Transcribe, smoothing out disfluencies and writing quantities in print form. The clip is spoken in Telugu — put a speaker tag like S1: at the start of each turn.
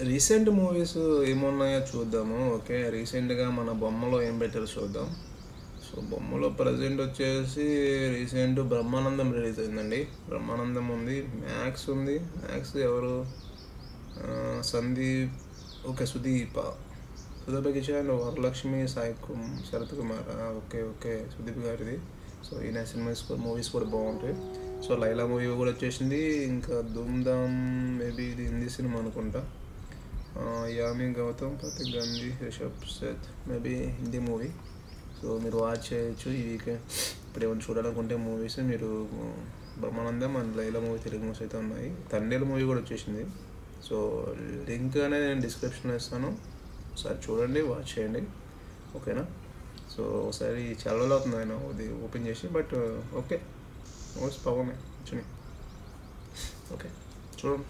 S1: రీసెంట్ మూవీస్ ఏమున్నాయో చూద్దాము. ఓకే, రీసెంట్గా మన బొమ్మలో ఏం పెట్టారో చూద్దాం. సో బొమ్మలో ప్రజెంట్ వచ్చేసి రీసెంట్ బ్రహ్మానందం రిలీజ్ అయిందండి. బ్రహ్మానందం ఉంది, మ్యాక్స్ ఉంది. మ్యాక్స్ ఎవరు? Sandeep, okay Sudeep Kishan, Varalakshmi, Sarath Kumar. Okay okay, Sudeep గారిది. సో ఈయన మూవీస్ కూడా బాగుంటాయి. సో లైలా మూవీ కూడా వచ్చేసింది. ఇంకా ధూమ్ధామ్ మేబీ ఇది హిందీ సినిమా అనుకుంటా. Yami Gautam, Prateek Gandhi, Rishabh Seth maybe Hindi movie. So మీరు వాచ్ చేయొచ్చు ఈ వీకెండ్. ఇప్పుడు ఏమైనా చూడాలనుకుంటే మూవీస్ మీరు Brahmanandam and Laila movie Telugu movies అయితే ఉన్నాయి. తండేలు మూవీ కూడా వచ్చేసింది. సో లింక్ అనేది నేను డిస్క్రిప్షన్లో ఇస్తాను, ఒకసారి చూడండి, వాచ్ చేయండి. ఓకేనా? సో ఒకసారి చాలా రోజులు అవుతుంది ఆయన అది ఓపెన్ చేసి, బట్ ఓకే మూవీస్ బాగున్నాయి వచ్చినాయి. ఓకే చూడండి.